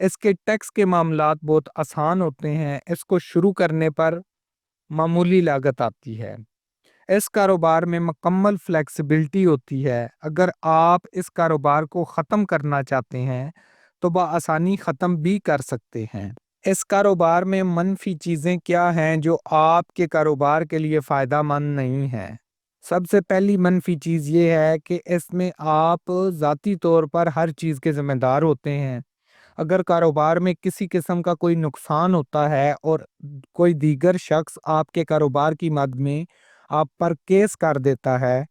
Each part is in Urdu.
اس کے ٹیکس کے معاملات بہت آسان ہوتے ہیں، اس کو شروع کرنے پر معمولی لاگت آتی ہے۔ اس کاروبار میں مکمل فلیکسیبلٹی ہوتی ہے۔ اگر آپ اس کاروبار کو ختم کرنا چاہتے ہیں تو بآسانی ختم بھی کر سکتے ہیں۔ اس کاروبار میں منفی چیزیں کیا ہیں جو آپ کے کاروبار کے لیے فائدہ مند نہیں ہیں؟ سب سے پہلی منفی چیز یہ ہے کہ اس میں آپ ذاتی طور پر ہر چیز کے ذمہ دار ہوتے ہیں۔ اگر کاروبار میں کسی قسم کا کوئی نقصان ہوتا ہے اور کوئی دیگر شخص آپ کے کاروبار کی مد میں آپ پر کیس کر دیتا ہے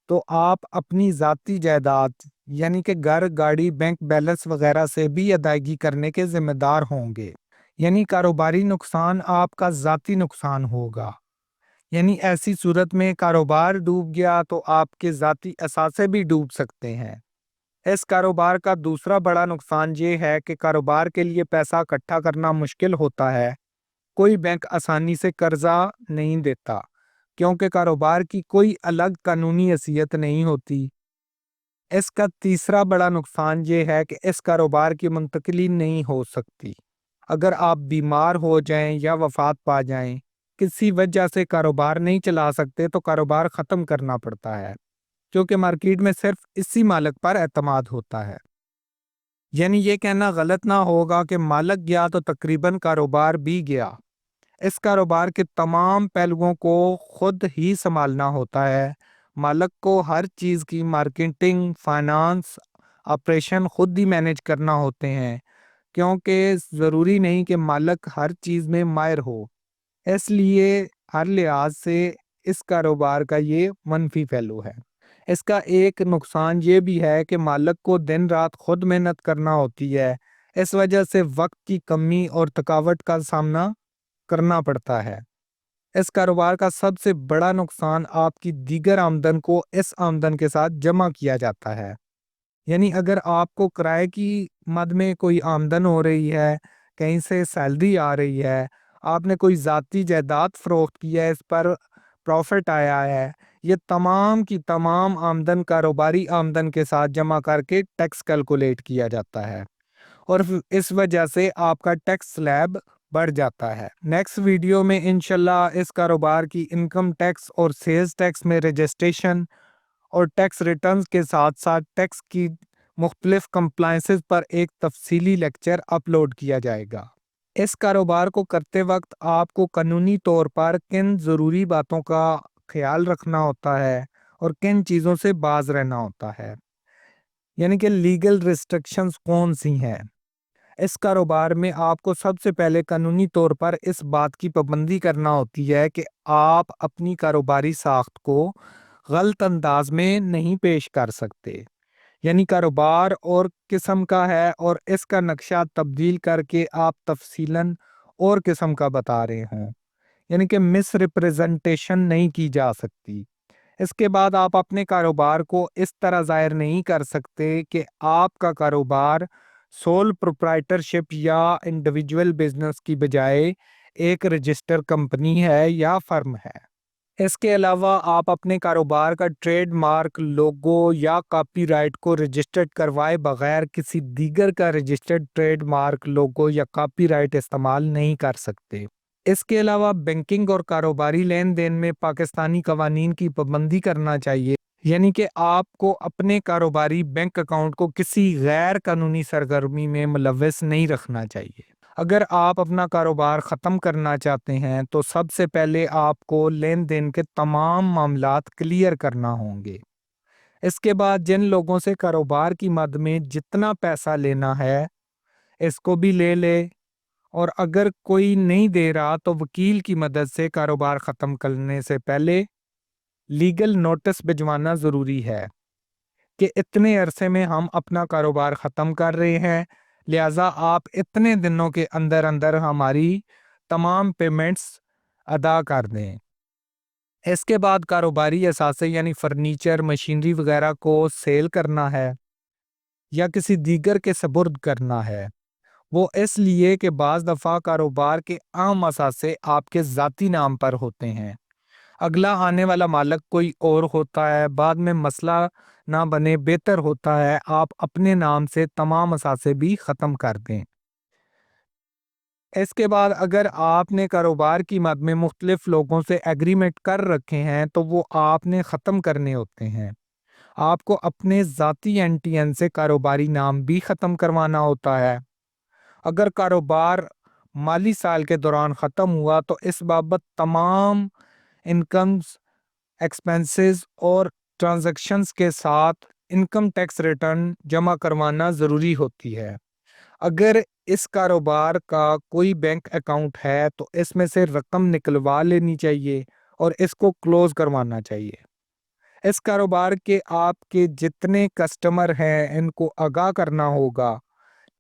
تو آپ اپنی ذاتی جائیداد یعنی کہ گھر، گاڑی، بینک بیلنس وغیرہ سے بھی ادائیگی کرنے کے ذمہ دار ہوں گے۔ یعنی کاروباری نقصان آپ کا ذاتی نقصان ہوگا۔ یعنی ایسی صورت میں کاروبار ڈوب گیا تو آپ کے ذاتی اثاثے بھی ڈوب سکتے ہیں۔ اس کاروبار کا دوسرا بڑا نقصان یہ ہے کہ کاروبار کے لیے پیسہ اکٹھا کرنا مشکل ہوتا ہے۔ کوئی بینک آسانی سے قرضہ نہیں دیتا کیونکہ کاروبار کی کوئی الگ قانونی حیثیت نہیں ہوتی۔ اس کا تیسرا بڑا نقصان یہ ہے کہ اس کاروبار کی منتقلی نہیں ہو سکتی۔ اگر آپ بیمار ہو جائیں یا وفات پا جائیں، کسی وجہ سے کاروبار نہیں چلا سکتے تو کاروبار ختم کرنا پڑتا ہے، کیونکہ مارکیٹ میں صرف اسی مالک پر اعتماد ہوتا ہے۔ یعنی یہ کہنا غلط نہ ہوگا کہ مالک گیا تو تقریباً کاروبار بھی گیا۔ اس کاروبار کے تمام پہلوؤں کو خود ہی سنبھالنا ہوتا ہے۔ مالک کو ہر چیز کی مارکیٹنگ، فائنانس، آپریشن خود ہی مینیج کرنا ہوتے ہیں، کیونکہ ضروری نہیں کہ مالک ہر چیز میں ماہر ہو۔ اس لیے ہر لحاظ سے اس کاروبار کا یہ منفی پہلو ہے۔ اس کا ایک نقصان یہ بھی ہے کہ مالک کو دن رات خود محنت کرنا ہوتی ہے۔ اس وجہ سے وقت کی کمی اور تھکاوٹ کا سامنا کرنا پڑتا ہے۔ اس کاروبار کا سب سے بڑا نقصان آپ کی دیگر آمدن کو اس آمدن کے ساتھ جمع کیا جاتا ہے۔ یعنی اگر آپ کو کرائے کی مد میں کوئی آمدن ہو رہی ہے، کہیں سے سیلری آ رہی ہے، آپ نے کوئی ذاتی جائیداد فروخت کی ہے، اس پر پروفٹ آیا ہے، یہ تمام کی تمام آمدن کاروباری آمدن کے ساتھ جمع کر کے ٹیکس کیلکولیٹ کیا جاتا ہے، اور اس وجہ سے آپ کا ٹیکس سلیب بڑھ جاتا ہے۔ نیکسٹ ویڈیو میں انشاءاللہ اس کاروبار کی انکم ٹیکس اور سیلز ٹیکس میں رجسٹریشن اور ٹیکس ریٹرنز کے ساتھ ساتھ ٹیکس کی مختلف کمپلائنسز پر ایک تفصیلی لیکچر اپلوڈ کیا جائے گا۔ اس کاروبار کو کرتے وقت آپ کو قانونی طور پر کن ضروری باتوں کا خیال رکھنا ہوتا ہے اور کن چیزوں سے باز رہنا ہوتا ہے، یعنی کہ لیگل ریسٹرکشنز کون سی ہیں۔ اس کاروبار میں آپ کو سب سے پہلے قانونی طور پر اس بات کی پابندی کرنا ہوتی ہے کہ آپ اپنی کاروباری ساخت کو غلط انداز میں نہیں پیش کر سکتے۔ یعنی کاروبار اور قسم کا ہے اور اس کا نقشہ تبدیل کر کے آپ تفصیلاً اور قسم کا بتا رہے ہوں، یعنی کہ مس ریپریزنٹیشن نہیں کی جا سکتی۔ اس کے بعد آپ اپنے کاروبار کو اس طرح ظاہر نہیں کر سکتے کہ آپ کا کاروبار سول پروپرائٹرشپ یا انڈیویجول بزنس کی بجائے ایک رجسٹر کمپنی ہے یا فرم ہے۔ اس کے علاوہ آپ اپنے کاروبار کا ٹریڈ مارک، لوگو یا کاپی رائٹ کو رجسٹرڈ کروائے بغیر کسی دیگر کا رجسٹرڈ ٹریڈ مارک، لوگو یا کاپی رائٹ استعمال نہیں کر سکتے۔ اس کے علاوہ بینکنگ اور کاروباری لین دین میں پاکستانی قوانین کی پابندی کرنا چاہیے، یعنی کہ آپ کو اپنے کاروباری بینک اکاؤنٹ کو کسی غیر قانونی سرگرمی میں ملوث نہیں رکھنا چاہیے۔ اگر آپ اپنا کاروبار ختم کرنا چاہتے ہیں تو سب سے پہلے آپ کو لین دین کے تمام معاملات کلیئر کرنا ہوں گے۔ اس کے بعد جن لوگوں سے کاروبار کی مد میں جتنا پیسہ لینا ہے اس کو بھی لے لے، اور اگر کوئی نہیں دے رہا تو وکیل کی مدد سے کاروبار ختم کرنے سے پہلے لیگل نوٹس بھجوانا ضروری ہے کہ اتنے عرصے میں ہم اپنا کاروبار ختم کر رہے ہیں، لہٰذا آپ اتنے دنوں کے اندر اندر ہماری تمام پیمنٹس ادا کر دیں۔ اس کے بعد کاروباری اثاثے یعنی فرنیچر، مشینری وغیرہ کو سیل کرنا ہے یا کسی دیگر کے سپرد کرنا ہے۔ وہ اس لیے کہ بعض دفعہ کاروبار کے عام اثاثے آپ کے ذاتی نام پر ہوتے ہیں، اگلا آنے والا مالک کوئی اور ہوتا ہے، بعد میں مسئلہ نہ بنے، بہتر ہوتا ہے آپ اپنے نام سے تمام اثاثے بھی ختم کر دیں۔ اس کے بعد اگر آپ نے کاروبار کی مد میں مختلف لوگوں سے ایگریمنٹ کر رکھے ہیں تو وہ آپ نے ختم کرنے ہوتے ہیں۔ آپ کو اپنے ذاتی این ٹی این سے کاروباری نام بھی ختم کروانا ہوتا ہے۔ اگر کاروبار مالی سال کے دوران ختم ہوا تو اس بابت تمام انکمز، ایکسپنسز اور ٹرانزیکشنز کے ساتھ انکم ٹیکس ریٹرن جمع کروانا ضروری ہوتی ہے۔ اگر اس کاروبار کا کوئی بینک اکاؤنٹ ہے تو اس میں سے رقم نکلوا لینی چاہیے اور اس کو کلوز کروانا چاہیے۔ اس کاروبار کے آپ کے جتنے کسٹمر ہیں ان کو آگاہ کرنا ہوگا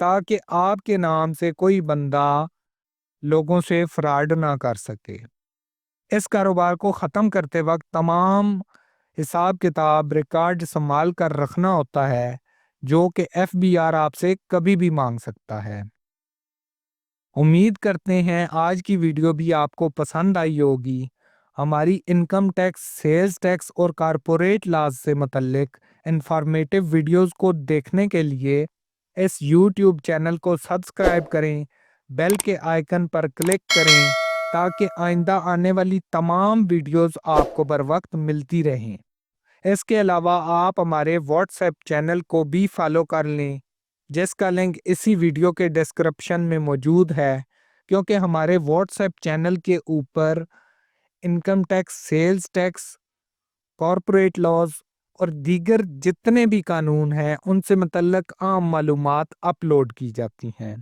تاکہ آپ کے نام سے کوئی بندہ لوگوں سے فراڈ نہ کر سکے۔ اس کاروبار کو ختم کرتے وقت تمام حساب کتاب ریکارڈ سنبھال کر رکھنا ہوتا ہے جو کہ ایف بی آر آپ سے کبھی بھی مانگ سکتا ہے۔ امید کرتے ہیں آج کی ویڈیو بھی آپ کو پسند آئی ہوگی۔ ہماری انکم ٹیکس، سیلز ٹیکس اور کارپوریٹ لاز سے متعلق انفارمیٹیو ویڈیوز کو دیکھنے کے لیے اس یوٹیوب چینل کو سبسکرائب کریں، بیل کے آئیکن پر کلک کریں تاکہ آئندہ آنے والی تمام ویڈیوز آپ کو بر وقت ملتی رہیں۔ اس کے علاوہ آپ ہمارے واٹس ایپ چینل کو بھی فالو کر لیں جس کا لنک اسی ویڈیو کے ڈسکرپشن میں موجود ہے، کیونکہ ہمارے واٹس ایپ چینل کے اوپر income tax, sales tax, corporate laws اور دیگر جتنے بھی قانون ہیں ان سے متعلق عام معلومات اپلوڈ کی جاتی ہیں۔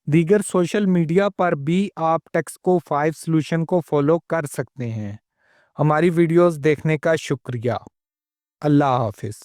دیگر سوشل میڈیا پر بھی آپ ٹیکسکو 5 سلوشن کو فالو کر سکتے ہیں۔ ہماری ویڈیوز دیکھنے کا شکریہ۔ اللہ حافظ۔